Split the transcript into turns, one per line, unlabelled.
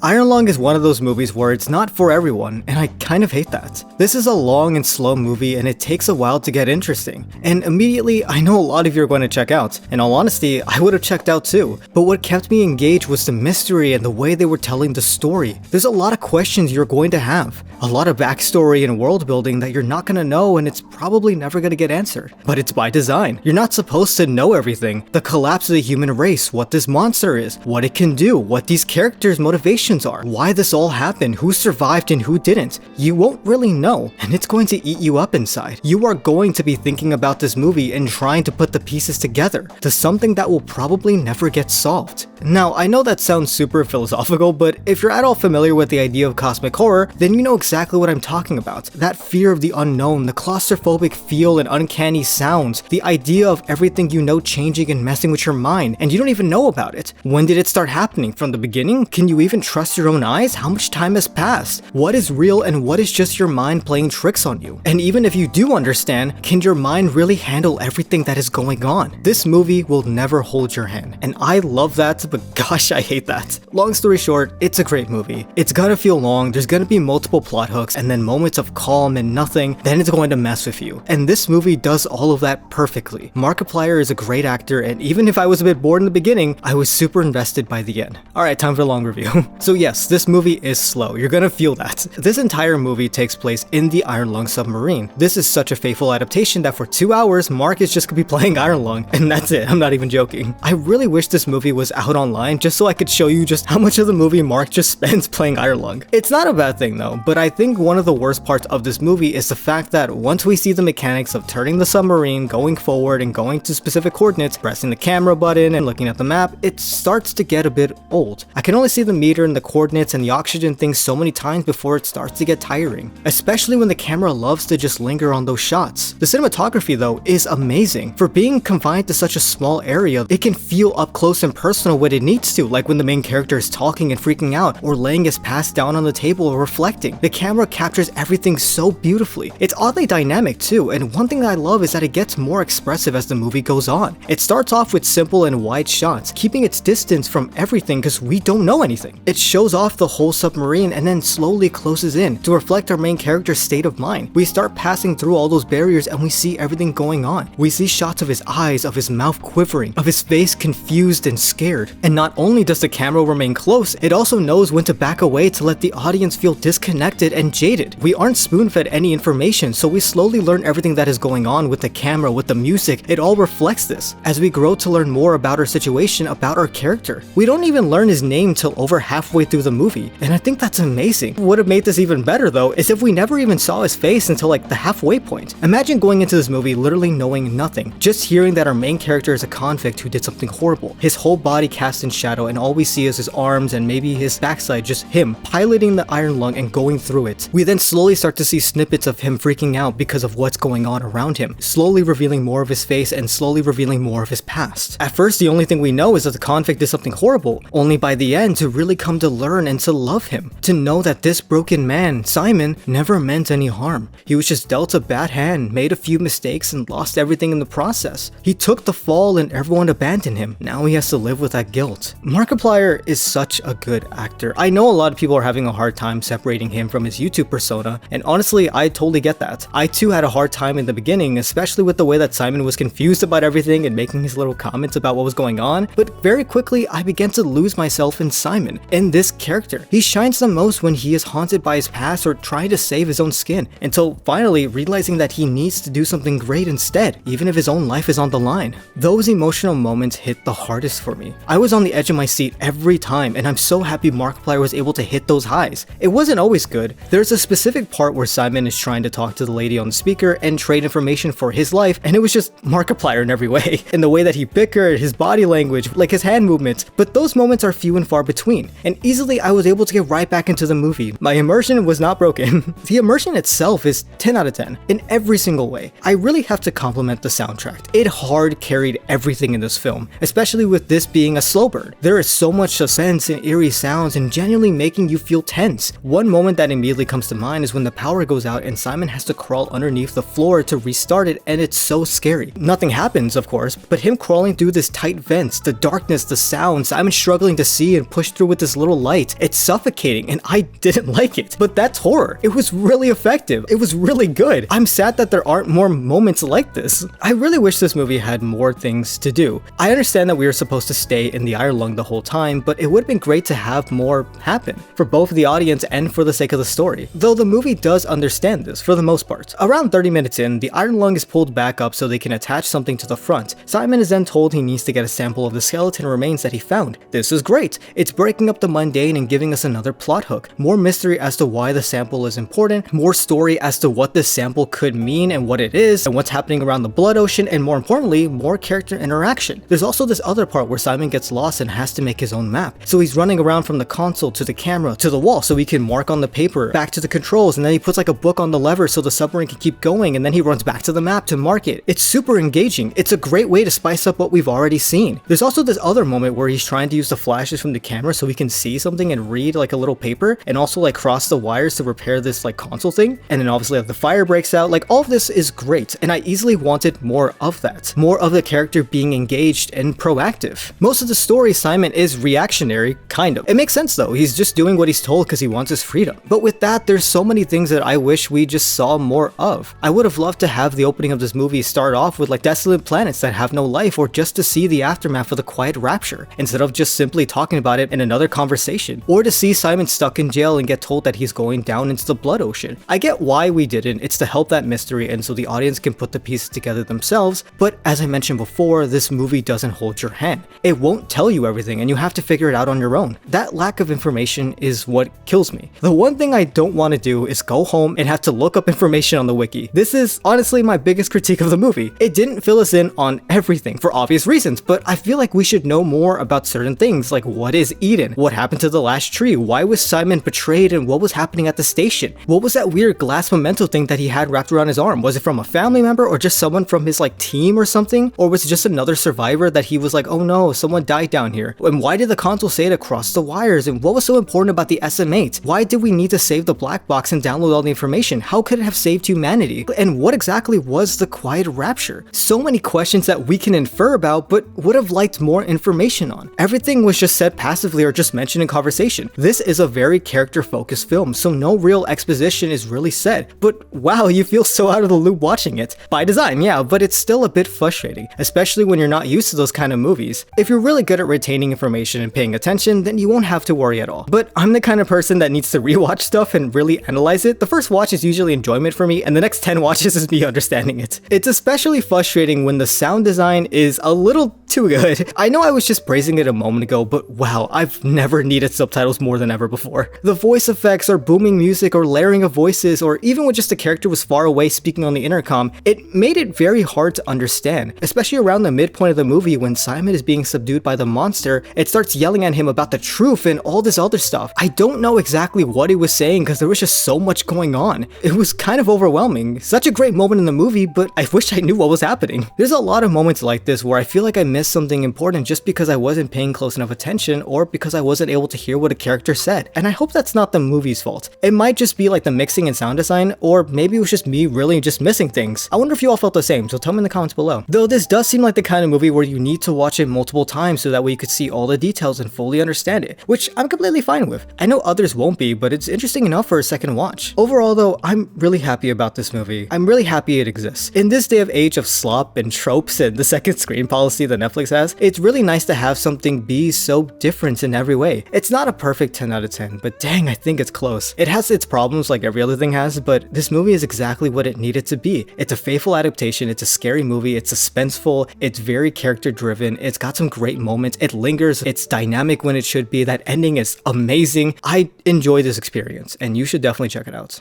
Iron Lung is one of those movies where it's not for everyone, and I kind of hate that. This is a long and slow movie and it takes a while to get interesting. And immediately, I know a lot of you are going to check out. In all honesty, I would have checked out too. But what kept me engaged was the mystery and the way they were telling the story. There's a lot of questions you're going to have. A lot of backstory and world building that you're not going to know and it's probably never going to get answered. But it's by design. You're not supposed to know everything. The collapse of the human race, what this monster is, what it can do, what these characters' motivations are, why this all happened, who survived and who didn't. You won't really know, and it's going to eat you up inside. You are going to be thinking about this movie and trying to put the pieces together to something that will probably never get solved. Now, I know that sounds super philosophical, but if you're at all familiar with the idea of cosmic horror, then you know exactly what I'm talking about. That fear of the unknown, the claustrophobic feel and uncanny sounds, the idea of everything you know changing and messing with your mind, and you don't even know about it. When did it start happening? From the beginning? Can you even trust your own eyes? How much time has passed? What is real and what is just your mind playing tricks on you? And even if you do understand, can your mind really handle everything that is going on? This movie will never hold your hand, and I love that, but gosh, I hate that. Long story short, it's a great movie. It's gonna feel long, there's gonna be multiple plot hooks, and then moments of calm and nothing, then it's going to mess with you. And this movie does all of that perfectly. Markiplier is a great actor, and even if I was a bit bored in the beginning, I was super invested by the end. Alright, time for a long review. So yes, this movie is slow, you're gonna feel that. This entire movie takes place in the Iron Lung submarine. This is such a faithful adaptation that for 2 hours, Mark is just gonna be playing Iron Lung, and that's it, I'm not even joking. I really wish this movie was out online just so I could show you just how much of the movie Mark just spends playing Iron Lung. It's not a bad thing though, but I think one of the worst parts of this movie is the fact that once we see the mechanics of turning the submarine, going forward and going to specific coordinates, pressing the camera button and looking at the map, it starts to get a bit old. I can only see the meter and the coordinates and the oxygen things so many times before it starts to get tiring, especially when the camera loves to just linger on those shots. The cinematography though is amazing. For being confined to such a small area, it can feel up close and personal when it needs to, like when the main character is talking and freaking out or laying his past down on the table or reflecting. The camera captures everything so beautifully. It's oddly dynamic too, and one thing that I love is that it gets more expressive as the movie goes on. It starts off with simple and wide shots, keeping its distance from everything because we don't know anything. It shows off the whole submarine and then slowly closes in to reflect our main character's state of mind. We start passing through all those barriers and we see everything going on. We see shots of his eyes, of his mouth quivering, of his face confused and scared. And not only does the camera remain close, it also knows when to back away to let the audience feel disconnected and jaded. We aren't spoon-fed any information, so we slowly learn everything that is going on with the camera, with the music. It all reflects this. As we grow to learn more about our situation, about our character. We don't even learn his name till over halfway through the movie, and I think that's amazing. What would have made this even better though is if we never even saw his face until like the halfway point. Imagine going into this movie literally knowing nothing, just hearing that our main character is a convict who did something horrible, his whole body cast in shadow, and all we see is his arms and maybe his backside, just him piloting the Iron Lung and going through it. We then slowly start to see snippets of him freaking out because of what's going on around him, slowly revealing more of his face and slowly revealing more of his past. At first, the only thing we know is that the convict did something horrible, only by the end to really come to learn and to love him, to know that this broken man, Simon, never meant any harm. He was just dealt a bad hand, made a few mistakes, and lost everything in the process. He took the fall and everyone abandoned him. Now he has to live with that guilt. Markiplier is such a good actor. I know a lot of people are having a hard time separating him from his YouTube persona, and honestly, I totally get that. I too had a hard time in the beginning, especially with the way that Simon was confused about everything and making his little comments about what was going on, but very quickly I began to lose myself in Simon, in this character. He shines the most when he is haunted by his past or trying to save his own skin, until finally realizing that he needs to do something great instead, even if his own life is on the line. Those emotional moments hit the hardest for me. I was on the edge of my seat every time, and I'm so happy Markiplier was able to hit those highs. It wasn't always good. There's a specific part where Simon is trying to talk to the lady on the speaker and trade information for his life, and it was just Markiplier in every way. In the way that he bickered, his body language, like his hand movements, but those moments are few and far between, and easily I was able to get right back into the movie. My immersion was not broken. The immersion itself is 10 out of 10 in every single way. I really have to compliment the soundtrack. It hard carried everything in this film, especially with this being a slow burn. There is so much suspense and eerie sounds and genuinely making you feel tense. One moment that immediately comes to mind is when the power goes out and Simon has to crawl underneath the floor to restart it, and it's so scary. Nothing happens, of course, but him crawling through this tight vents, the darkness, the sound, Simon struggling to see and push through with this little little light. It's suffocating and I didn't like it. But that's horror. It was really effective. It was really good. I'm sad that there aren't more moments like this. I really wish this movie had more things to do. I understand that we were supposed to stay in the iron lung the whole time, but it would have been great to have more happen, for both the audience and for the sake of the story. Though the movie does understand this for the most part. Around 30 minutes in, the iron lung is pulled back up so they can attach something to the front. Simon is then told he needs to get a sample of the skeleton remains that he found. This is great. It's breaking up the mundane and giving us another plot hook. More mystery as to why the sample is important, more story as to what this sample could mean and what it is, and what's happening around the blood ocean, and more importantly, more character interaction. There's also this other part where Simon gets lost and has to make his own map. So he's running around from the console to the camera to the wall so he can mark on the paper, back to the controls, and then he puts like a book on the lever so the submarine can keep going, and then he runs back to the map to mark it. It's super engaging. It's a great way to spice up what we've already seen. There's also this other moment where he's trying to use the flashes from the camera so he can see something and read like a little paper, and also like cross the wires to repair this like console thing. And then obviously like the fire breaks out. Like all of this is great, and I easily wanted more of that. More of the character being engaged and proactive. Most of the story, Simon is reactionary, kind of. It makes sense though. He's just doing what he's told because he wants his freedom. But with that, there's so many things that I wish we just saw more of. I would have loved to have the opening of this movie start off with like desolate planets that have no life, or just to see the aftermath of the quiet rapture, instead of just simply talking about it in another conversation. Or to see Simon stuck in jail and get told that he's going down into the blood ocean. I get why we didn't. It's to help that mystery and so the audience can put the pieces together themselves, but as I mentioned before, this movie doesn't hold your hand. It won't tell you everything and you have to figure it out on your own. That lack of information is what kills me. The one thing I don't want to do is go home and have to look up information on the wiki. This is honestly my biggest critique of the movie. It didn't fill us in on everything for obvious reasons, but I feel like we should know more about certain things, like what is Eden? What happened to the last tree? Why was Simon betrayed, and what was happening at the station? What was that weird glass memento thing that he had wrapped around his arm? Was it from a family member or just someone from his like team or something? Or was it just another survivor that he was like, oh no, someone died down here? And why did the console say to cross the wires? And what was so important about the SM8? Why did we need to save the black box and download all the information? How could it have saved humanity? And what exactly was the quiet rapture? So many questions that we can infer about, but would have liked more information on. Everything was just said passively or just mentioned in conversation. This is a very character-focused film, so no real exposition is really said. But wow, you feel so out of the loop watching it. By design, yeah, but it's still a bit frustrating, especially when you're not used to those kind of movies. If you're really good at retaining information and paying attention, then you won't have to worry at all. But I'm the kind of person that needs to rewatch stuff and really analyze it. The first watch is usually enjoyment for me, and the next 10 watches is me understanding it. It's especially frustrating when the sound design is a little too good. I know I was just praising it a moment ago, but wow, I've never needed subtitles more than ever before. The voice effects or booming music or layering of voices, or even when just a character was far away speaking on the intercom, it made it very hard to understand, especially around the midpoint of the movie when Simon is being subdued by the monster. It starts yelling at him about the truth and all this other stuff. I don't know exactly what he was saying because there was just so much going on. It was kind of overwhelming. Such a great moment in the movie, but I wish I knew what was happening. There's a lot of moments like this where I feel like I missed something important just because I wasn't paying close enough attention or because I wasn't able to hear what a character said. And I hope that's not the movie's fault. It might just be like the mixing and sound design, or maybe it was just me really just missing things. I wonder if you all felt the same, so tell me in the comments below. Though this does seem like the kind of movie where you need to watch it multiple times so that way you could see all the details and fully understand it, which I'm completely fine with. I know others won't be, but it's interesting enough for a second watch. Overall though, I'm really happy about this movie. I'm really happy it exists. In this day of age of slop and tropes and the second screen policy that Netflix has, it's really nice to have something be so different in every way. It's not a perfect 10 out of 10, but dang, I think it's close. It has its problems like every other thing has, but this movie is exactly what it needed to be. It's a faithful adaptation, it's a scary movie, it's suspenseful, it's very character driven, it's got some great moments, it lingers, it's dynamic when it should be, that ending is amazing. I enjoy this experience, and you should definitely check it out.